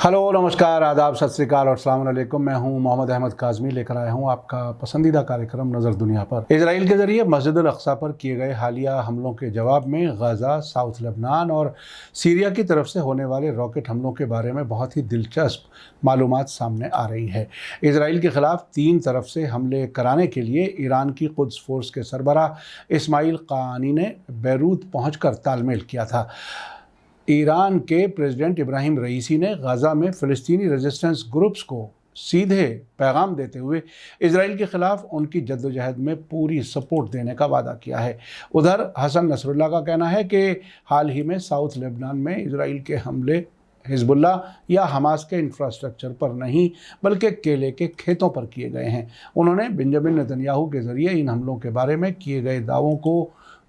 Hello नमस्कार आदाब सत श्री अकाल और अस्सलाम वालेकुम। मैं हूं मोहम्मद अहमद काज़मी, लेकर आया हूं आपका पसंदीदा कार्यक्रम नज़र दुनिया पर। इजराइल के ज़रिए मस्जिद अल अक्सा पर किए गए हालिया हमलों के जवाब में गज़ा, साउथ लेबनान और सीरिया की तरफ से होने वाले रॉकेट हमलों के बारे में बहुत ही दिलचस्प मालूमात सामने आ रही है। इजराइल के ख़िलाफ़ तीन तरफ से हमले कराने के लिए ईरान की कुद्स फोर्स के सरबराह इस्माइल क़ाआनी ने बैरूत पहुँचकर तालमेल किया था। ईरान के प्रेसिडेंट इब्राहिम रईसी ने गज़ा में फ़िलिस्तीनी रेजिस्टेंस ग्रुप्स को सीधे पैगाम देते हुए इजराइल के ख़िलाफ़ उनकी जद्दोजहद में पूरी सपोर्ट देने का वादा किया है। उधर हसन नसरुल्लाह का कहना है कि हाल ही में साउथ लेबनान में इजराइल के हमले हिजबुल्लाह या हमास के इंफ्रास्ट्रक्चर पर नहीं बल्कि केले के खेतों पर किए गए हैं। उन्होंने बेंजामिन नेतन्याहू के ज़रिए इन हमलों के बारे में किए गए दावों को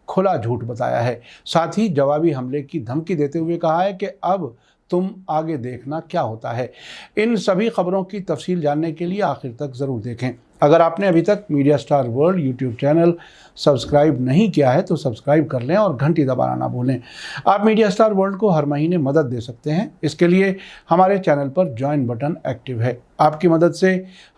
खुला झूठ बताया है। साथ ही जवाबी हमले की धमकी देते हुए कहा है कि अब तुम आगे देखना क्या होता है। इन सभी खबरों की तफसील जानने के लिए आखिर तक ज़रूर देखें। अगर आपने अभी तक media star world YouTube channel subscribe नहीं किया है तो सब्सक्राइब कर लें और घंटी दबाना ना भूलें। आप मीडिया स्टार वर्ल्ड को हर महीने मदद दे सकते हैं। इसके लिए हमारे चैनल पर ज्वाइन बटन एक्टिव है। आपकी मदद से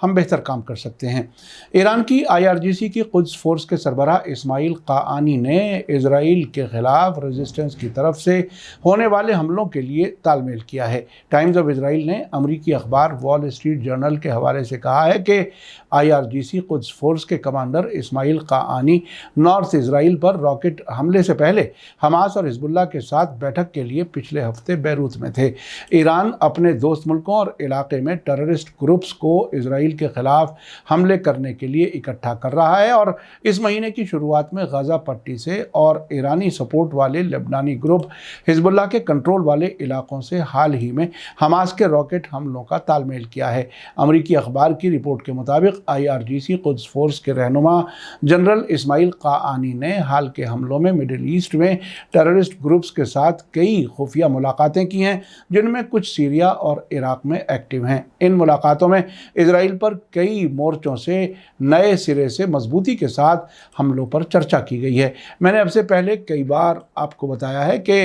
हम बेहतर काम कर सकते हैं। ईरान की IRGC की कुद्स फोर्स के सरबराह इस्माइल क़ाआनी ने इजराइल के ख़िलाफ़ रेजिस्टेंस की तरफ से होने वाले हमलों के लिए तालमेल किया है। टाइम्स ऑफ इजराइल ने अमरीकी अखबार वॉल स्ट्रीट जर्नल के हवाले से कहा है कि IRGC कुद्स फोर्स के कमांडर इस्माइल क़ाआनी नॉर्थ इजराइल पर रॉकेट हमले से पहले हमास और हिजबुल्लाह के साथ बैठक के लिए पिछले हफ्ते बैरूत में थे। ईरान अपने दोस्त मुल्कों और इलाके में टेररिस्ट ग्रुप्स को इजराइल के ख़िलाफ़ हमले करने के लिए इकट्ठा कर रहा है और इस महीने की शुरुआत में गज़ा पट्टी से और ईरानी सपोर्ट वाले लेबनानी ग्रुप हिजबुल्लाह के कंट्रोल वाले इलाकों से हाल ही में हमास के रॉकेट हमलों का तालमेल किया है। अमरीकी अखबार की रिपोर्ट के मुताबिक IRGC कुद्स फोर्स के रहनुमा जनरल इस्माइल क़ाआनी ने हाल के हमलों में मिडिल ईस्ट में टेररिस्ट ग्रुप्स के साथ कई खुफिया मुलाकातें की हैं, जिनमें कुछ सीरिया और इराक में एक्टिव हैं। इन मुलाकातों में इजराइल पर कई मोर्चों से नए सिरे से मजबूती के साथ हमलों पर चर्चा की गई है। मैंने अब से पहले कई बार आपको बताया है कि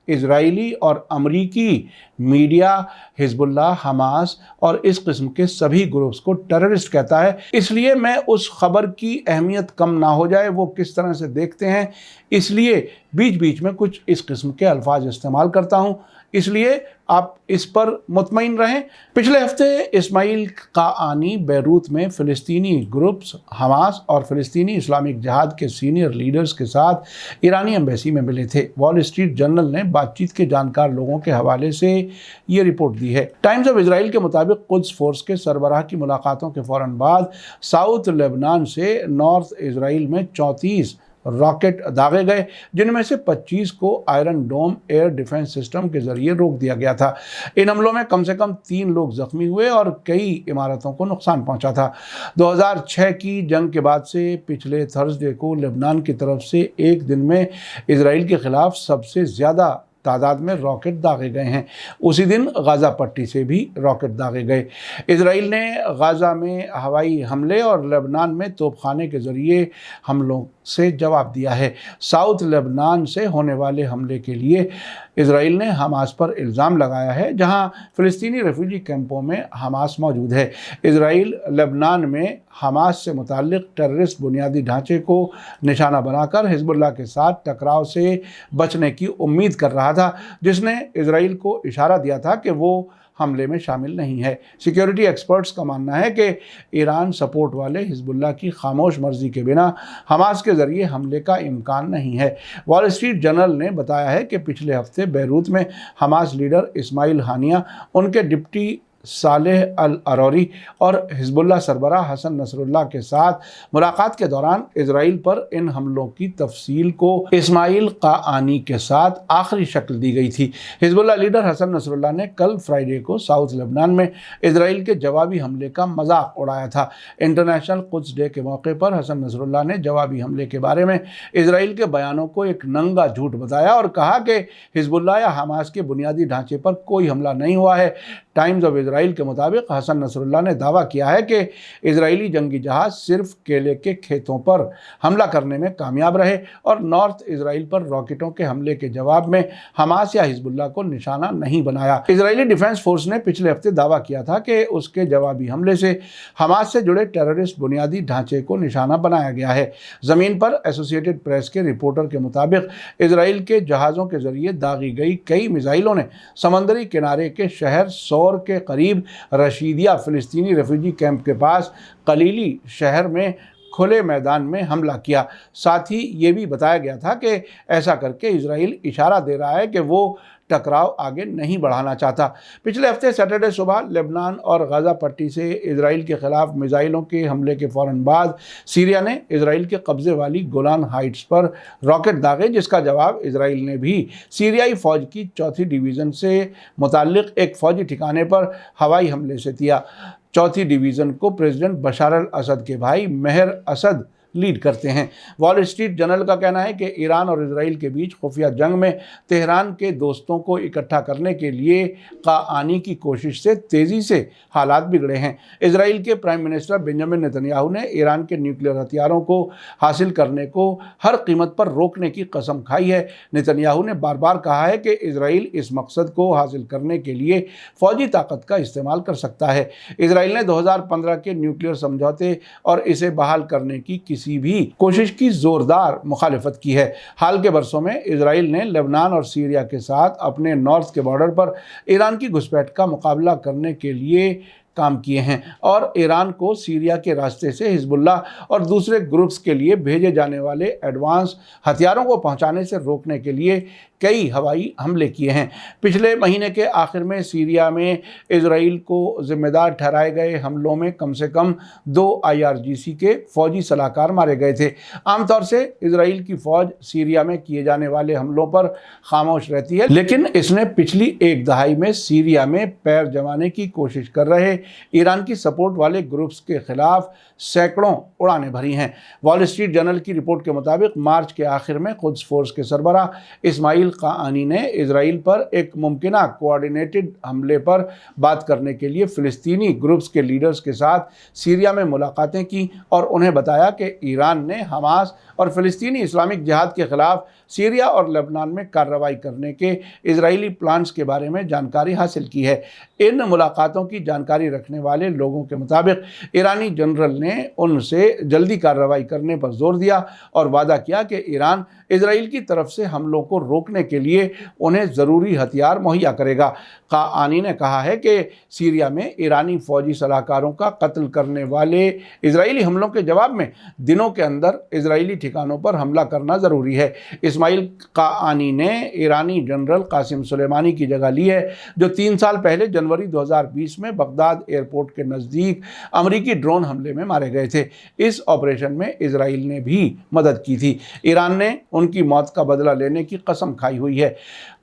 इजरायली और अमरीकी मीडिया हिजबुल्लाह, हमास और इस किस्म के सभी ग्रुप्स को टेररिस्ट कहता है। इसलिए मैं उस खबर की अहमियत कम ना हो जाए वो किस तरह से देखते हैं, इसलिए बीच बीच में कुछ इस किस्म के अल्फाज इस्तेमाल करता हूँ। इसलिए आप इस पर मुतमईन रहें। पिछले हफ्ते इस्माइल क़ाआनी बैरूत में फ़िलिस्तीनी ग्रुप्स हमास और फ़िलिस्तीनी इस्लामिक जिहाद के सीनियर लीडर्स के साथ ईरानी एम्बेसी में मिले थे। वॉल स्ट्रीट जर्नल ने बातचीत के जानकार लोगों के हवाले से ये रिपोर्ट दी है। टाइम्स ऑफ इजराइल के मुताबिक कुद्स फोर्स के सरबराह की मुलाकातों के फ़ौरन बाद साउथ लेबनान से नॉर्थ इजराइल में 34 रॉकेट दागे गए, जिनमें से 25 को आयरन डोम एयर डिफेंस सिस्टम के जरिए रोक दिया गया था। इन हमलों में कम से कम 3 लोग जख्मी हुए और कई इमारतों को नुकसान पहुंचा था। 2006 की जंग के बाद से पिछले थर्सडे को लेबनान की तरफ से एक दिन में इजराइल के ख़िलाफ़ सबसे ज़्यादा तादाद में रॉकेट दागे गए हैं। उसी दिन गाज़ा पट्टी से भी रॉकेट दागे गए। इजराइल ने गाज़ा में हवाई हमले और लेबनान में तोपखाने के ज़रिए हमलों से जवाब दिया है। साउथ लेबनान से होने वाले हमले के लिए इजराइल ने हमास पर इल्ज़ाम लगाया है, जहां फ़िलिस्तीनी रेफ्यूजी कैंपों में हमास मौजूद है। इजराइल लेबनान में हमास से मुताल्लिक़ टेररिस्ट बुनियादी ढांचे को निशाना बनाकर हिजबुल्लाह के साथ टकराव से बचने की उम्मीद कर रहा था, जिसने इजराइल को इशारा दिया था कि वो हमले में शामिल नहीं है। सिक्योरिटी एक्सपर्ट्स का मानना है कि ईरान सपोर्ट वाले हिजबुल्लाह की खामोश मर्जी के बिना हमास के ज़रिए हमले का इम्कान नहीं है। वॉल स्ट्रीट जर्नल ने बताया है कि पिछले हफ्ते बैरूत में हमास लीडर इस्माइल हानिया, उनके डिप्टी सालेह अल अरौरी और हिजबुल्लाह सरबराह हसन नसरुल्लाह के साथ मुलाकात के दौरान इजराइल पर इन हमलों की तफसील को इस्माइल क़ाआनी के साथ आखिरी शक्ल दी गई थी। हिजबुल्लाह लीडर हसन नसरुल्लाह ने कल फ्राइडे को साउथ लेबनान में इजराइल के जवाबी हमले का मजाक उड़ाया था। इंटरनेशनल कुद्स डे के मौके पर हसन नसरुल्लाह ने जवाबी हमले के बारे में इजराइल के बयानों को एक नंगा झूठ बताया और कहा कि हिजबुल्लाह या हमास के बुनियादी ढांचे पर कोई हमला नहीं हुआ है। टाइम्स ऑफ اسرائیل کے مطابق حسن نصراللہ نے دعویٰ کیا ہے کہ اسرائیلی جنگی جہاز صرف کیلے کے کھیتوں پر حملہ کرنے میں کامیاب رہے اور نارتھ اسرائیل پر راکٹوں کے حملے کے جواب میں حماس یا حزب اللہ کو نشانہ نہیں بنایا۔ اسرائیلی ڈیفنس فورس نے پچھلے ہفتے دعویٰ کیا تھا کہ اس کے جوابی حملے سے حماس سے جڑے ٹیررسٹ بنیادی ڈھانچے کو نشانہ بنایا گیا ہے۔ زمین پر ایسوسی ایٹڈ پریس کے رپورٹر کے مطابق اسرائیل کے جہازوں کے ذریعے داغی گئی کئی میزائلوں نے سمندری کنارے کے شہر سور کے قریب رشیدیہ فلسطینی ریفیوجی کیمپ کے پاس قلیلی شہر میں کھلے میدان میں حملہ کیا۔ ساتھ ہی یہ بھی بتایا گیا تھا کہ ایسا کر کے اسرائیل اشارہ دے رہا ہے کہ وہ ٹکراؤ آگے نہیں بڑھانا چاہتا۔ پچھلے ہفتے سیٹرڈے صبح لبنان اور غزہ پٹی سے اسرائیل کے خلاف میزائلوں کے حملے کے فوراً بعد سیریا نے اسرائیل کے قبضے والی گولان ہائٹس پر راکٹ داغے، جس کا جواب اسرائیل نے بھی سیریائی فوج کی 4تھی ڈویژن سے متعلق ایک فوجی ٹھکانے پر ہوائی حملے سے دیا۔ 4تھی ڈویژن کو پریزیڈنٹ بشار الاسد کے بھائی مہر اسد لیڈ کرتے ہیں۔ وال اسٹریٹ جرنل کا کہنا ہے کہ ایران اور اسرائیل کے بیچ خفیہ جنگ میں تہران کے دوستوں کو اکٹھا کرنے کے لیے قاآنی کی کوشش سے تیزی سے حالات بگڑے ہیں۔ اسرائیل کے پرائم منسٹر بنیامین نتنیاہو نے ایران کے نیوکلیئر ہتھیاروں کو حاصل کرنے کو ہر قیمت پر روکنے کی قسم کھائی ہے۔ نتنیاہو نے بار بار کہا ہے کہ اسرائیل اس مقصد کو حاصل کرنے کے لیے فوجی طاقت کا استعمال کر سکتا ہے۔ اسرائیل نے 2015 کے نیوکلیئر سمجھوتے اور اسے بحال کرنے کی کسی بھی کوشش کی زوردار مخالفت کی ہے۔ حال کے برسوں میں اسرائیل نے لبنان اور سیریا کے ساتھ اپنے نارتھ کے بارڈر پر ایران کی گھسپیٹ کا مقابلہ کرنے کے لیے کام کیے ہیں اور ایران کو سیریا کے راستے سے حزب اللہ اور دوسرے گروپس کے لیے بھیجے جانے والے ایڈوانس ہتھیاروں کو پہنچانے سے روکنے کے لیے کئی ہوائی حملے کیے ہیں۔ پچھلے مہینے کے آخر میں سیریا میں اسرائیل کو ذمہ دار ٹھہرائے گئے حملوں میں کم سے کم 2 IRGC کے فوجی صلاحکار مارے گئے تھے۔ عام طور سے اسرائیل کی فوج سیریا میں کیے جانے والے حملوں پر خاموش رہتی ہے، لیکن اس نے پچھلی ایک دہائی میں سیریا میں پیر جمانے کی کوشش کر رہے ایران کی سپورٹ والے گروپس کے خلاف سینکڑوں اڑانیں بھری ہیں۔ وال اسٹریٹ جرنل کی رپورٹ کے مطابق مارچ کے آخر میں قدس فورس کے سربراہ اسماعیل قاآنی نے اسرائیل پر ایک ممکنہ کوآرڈینیٹڈ حملے پر بات کرنے کے لیے فلسطینی گروپس کے لیڈرز کے ساتھ سیریا میں ملاقاتیں کی اور انہیں بتایا کہ ایران نے حماس اور فلسطینی اسلامک جہاد کے خلاف سیریا اور لبنان میں کارروائی کرنے کے اسرائیلی پلانز کے بارے میں جانکاری حاصل کی ہے۔ ان ملاقاتوں کی جانکاری رکھنے والے لوگوں کے مطابق ایرانی جنرل نے ان سے جلدی کارروائی کرنے پر زور دیا اور وعدہ کیا کہ ایران اسرائیل کی طرف سے حملوں کو روکنے کے لیے انہیں ضروری ہتھیار مہیا کرے گا۔ قاآنی نے کہا ہے کہ سیریا میں ایرانی فوجی صلاحکاروں کا قتل کرنے والے اسرائیلی حملوں کے جواب میں دنوں کے اندر اسرائیلی ٹھکانوں پر حملہ کرنا ضروری ہے۔ اسماعیل قاآنی نے ایرانی جنرل قاسم سلیمانی کی جگہ لی ہے، جو 3 سال پہلے جنوری 2020 میں بغداد ایئرپورٹ کے نزدیک امریکی ڈرون حملے میں مارے گئے تھے۔ اس آپریشن میں اسرائیل نے بھی مدد کی تھی۔ ایران نے ان کی موت کا بدلہ لینے کی قسم کھائی ہوئی ہے۔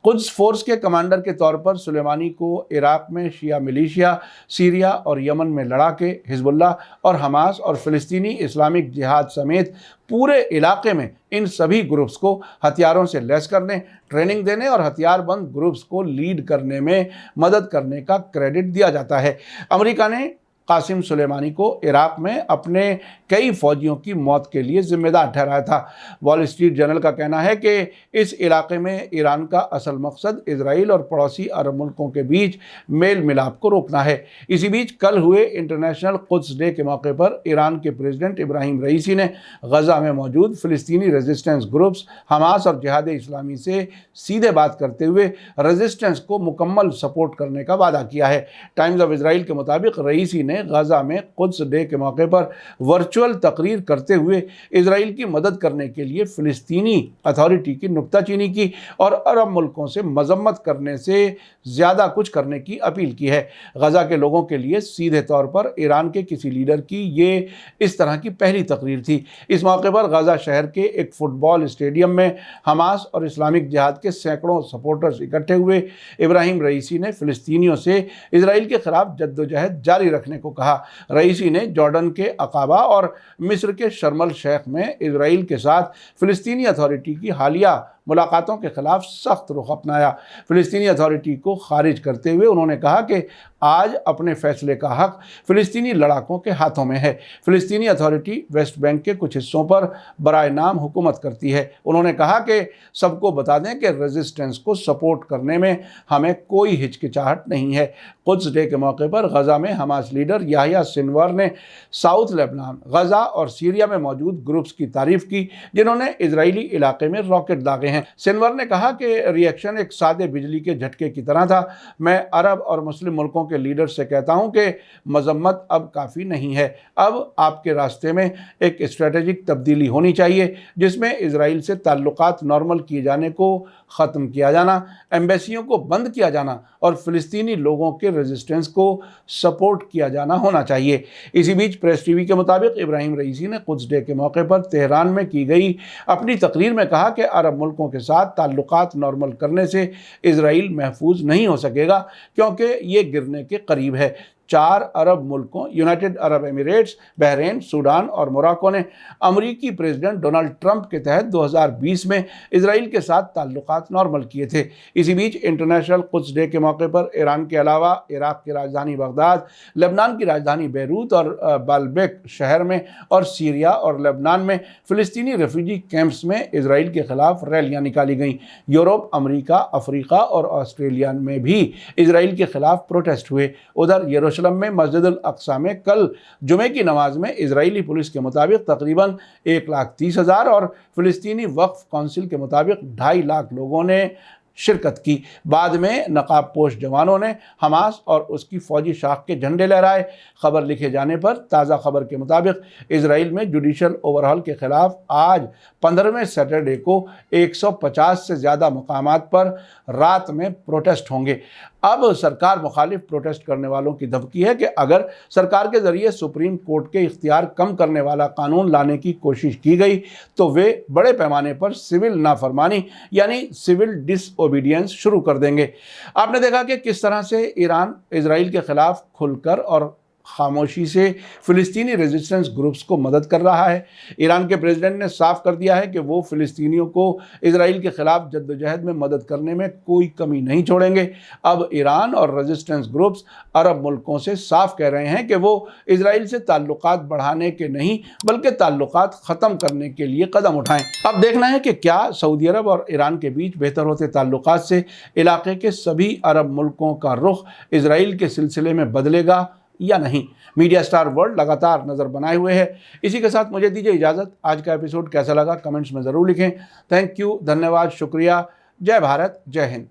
قدس فورس کے کمانڈر کے طور پر سلیمانی کو عراق میں شیعہ ملیشیا، سیریا اور یمن میں لڑاکے، حزب اللہ اور حماس اور فلسطینی اسلامک جہاد سمیت پورے علاقے میں ان سبھی گروپس کو ہتھیاروں سے لیس کرنے، ٹریننگ دینے اور ہتھیار بند گروپس کو لیڈ کرنے میں مدد کرنے کا کریڈٹ دیا جاتا ہے۔ امریکہ نے قاسم سلیمانی کو عراق میں اپنے کئی فوجیوں کی موت کے لیے ذمہ دار ٹھہرایا تھا۔ وال اسٹریٹ جرنل کا کہنا ہے کہ اس علاقے میں ایران کا اصل مقصد اسرائیل اور پڑوسی عرب ملکوں کے بیچ میل ملاپ کو روکنا ہے۔ اسی بیچ کل ہوئے انٹرنیشنل قدس ڈے کے موقع پر ایران کے پریزیڈنٹ ابراہیم رئیسی نے غزہ میں موجود فلسطینی ریزسٹنس گروپس حماس اور جہاد اسلامی سے سیدھے بات کرتے ہوئے ریزسٹنس کو مکمل سپورٹ کرنے کا وعدہ کیا ہے۔ ٹائمز آف اسرائیل کے مطابق رئیسی نے غزہ میں قدس ڈے کے موقع پر ورچوئل تقریر کرتے ہوئے اسرائیل کی مدد کرنے کے لیے فلسطینی اتھارٹی کی نکتہ چینی کی اور عرب ملکوں سے مذمت کرنے سے زیادہ کچھ کرنے کی اپیل کی ہے۔ غزہ کے لوگوں کے لیے سیدھے طور پر ایران کے کسی لیڈر کی یہ اس طرح کی پہلی تقریر تھی۔ اس موقع پر غزہ شہر کے ایک فٹ بال اسٹیڈیم میں حماس اور اسلامک جہاد کے سینکڑوں سپورٹرز اکٹھے ہوئے۔ ابراہیم رئیسی نے فلسطینیوں سے اسرائیل کے خلاف جدوجہد جاری رکھنے کو کہا۔ رئیسی نے جارڈن کے عقابہ اور مصر کے شرم الشیخ میں اسرائیل کے ساتھ فلسطینی اتھارٹی کی حالیہ मुलाकातों के खिलाफ सख्त रुख अपनाया। फ़िलिस्तीनी अथॉरिटी को खारिज करते हुए उन्होंने कहा कि आज अपने फैसले का हक फ़िलिस्तीनी लड़ाकों के हाथों में है। फ़िलिस्तीनी अथॉरिटी वेस्ट बैंक के कुछ हिस्सों पर बराए नाम हुकूमत करती है। उन्होंने कहा कि सबको बता दें कि रेजिस्टेंस को सपोर्ट करने में हमें कोई हिचकिचाहट नहीं है। कुद्स डे के मौके पर गजा में हमास लीडर याहिया सिनवार ने साउथ लेबनान, गजा और सीरिया में मौजूद ग्रुप्स की तारीफ की जिन्होंने इजरायली इलाके में रॉकेट दागे हैं। सिनवार ने कहा कि रिएक्शन एक सादे बिजली के झटके की तरह था। मैं अरब और मुस्लिम मुल्कों के लीडर से कहता हूं कि मजम्मत अब काफ़ी नहीं है। अब आपके रास्ते में एक स्ट्रेटेजिक तब्दीली होनी चाहिए जिसमें इजराइल से ताल्लुकात नॉर्मल किए जाने को ख़त्म किया जाना, एम्बेसियों को बंद किया जाना और फ़िलिस्तीनी लोगों के रेजिस्टेंस को सपोर्ट किया जाना होना चाहिए। इसी बीच प्रेस टीवी के मुताबिक इब्राहिम रईसी ने कुद्स डे के मौके पर तेहरान में की गई अपनी तकरीर में कहा कि अरब मुल्कों के साथ ताल्लुकात नॉर्मल करने से इजराइल महफूज नहीं हो सकेगा क्योंकि ये गिरने के करीब है। 4 अरब मुल्कों United Arab Emirates, Bahrain, Sudan और मोरक्को ने अमरीकी प्रेसिडेंट डोनाल्ड ट्रंप के तहत 2020 में इजराइल के साथ ताल्लुकात नॉर्मल किए थे। इसी बीच इंटरनेशनल कुद्स डे के मौके पर ईरान के अलावा इराक की राजधानी बगदाद, लेबनान की राजधानी बेरूत और बाल्बेक शहर में और सीरिया और लेबनान में फ़िलिस्तीनी रेफ्यूजी कैंप्स में इजराइल के खिलाफ रैलियां निकाली गईं। यूरोप, अमरीका, अफ्रीका और ऑस्ट्रेलिया में भी इजराइल के खिलाफ प्रोटेस्ट हुए। उधर यरूशलेम में मस्जिद अल अक्सा में कल जुमे की नमाज में इजरायली पुलिस के मुताबिक तकरीबन 1,30,000 और फ़िलिस्तीनी वक्फ काउंसिल के मुताबिक 2.5 लाख लोगों ने शिरकत की। बाद में नकाबपोश जवानों ने हमास और उसकी फ़ौजी शाख के झंडे लहराए। खबर लिखे जाने पर ताज़ा खबर के मुताबिक इजराइल में जुडिशल ओवरहॉल के खिलाफ आज 15वें सैटरडे को 150 से ज़्यादा मकामात पर रात में प्रोटेस्ट होंगे। अब सरकार मुखालिफ प्रोटेस्ट करने वालों की धमकी है कि अगर सरकार के ज़रिए सुप्रीम कोर्ट के इख्तियार कम करने वाला कानून लाने की कोशिश की गई तो वे बड़े पैमाने पर सिविल नाफरमानी यानी सिविल डिसओबीडियंस शुरू कर देंगे। आपने देखा कि किस तरह से ईरान इजराइल के खिलाफ खुलकर और खामोशी से फ़िलिस्तीनी रेजिस्टेंस ग्रुप्स को मदद कर रहा है। ईरान के प्रेसिडेंट ने साफ कर दिया है कि वो फ़िलिस्तीनियों को इजराइल के खिलाफ जद्दोजहद में मदद करने में कोई कमी नहीं छोड़ेंगे। अब ईरान और रेजिस्टेंस ग्रुप्स अरब मुल्कों से साफ कह रहे हैं कि वो इजराइल से ताल्लुकात बढ़ाने के नहीं बल्कि ताल्लुकात ख़त्म करने के लिए कदम उठाएं। अब देखना है कि क्या सऊदी अरब और ईरान के बीच बेहतर होते ताल्लुकात से इलाके के सभी अरब मुल्कों का रुख इजराइल के सिलसिले में बदलेगा या नहीं। मीडिया स्टार वर्ल्ड लगातार नज़र बनाए हुए है। इसी के साथ मुझे दीजिए इजाज़त। आज का एपिसोड कैसा लगा कमेंट्स में ज़रूर लिखें। थैंक यू, धन्यवाद, शुक्रिया। जय भारत, जय हिंद।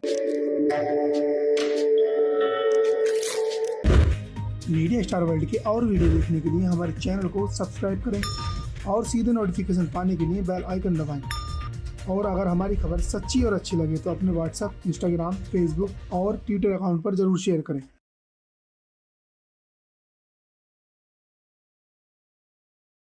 मीडिया स्टार वर्ल्ड के और वीडियो देखने के लिए हमारे चैनल को सब्सक्राइब करें और सीधे नोटिफिकेशन पाने के लिए बेल आइकन दबाएं। और अगर हमारी खबर सच्ची और अच्छी लगे तो अपने व्हाट्सएप, इंस्टाग्राम, फेसबुक और ट्विटर अकाउंट पर ज़रूर शेयर करें।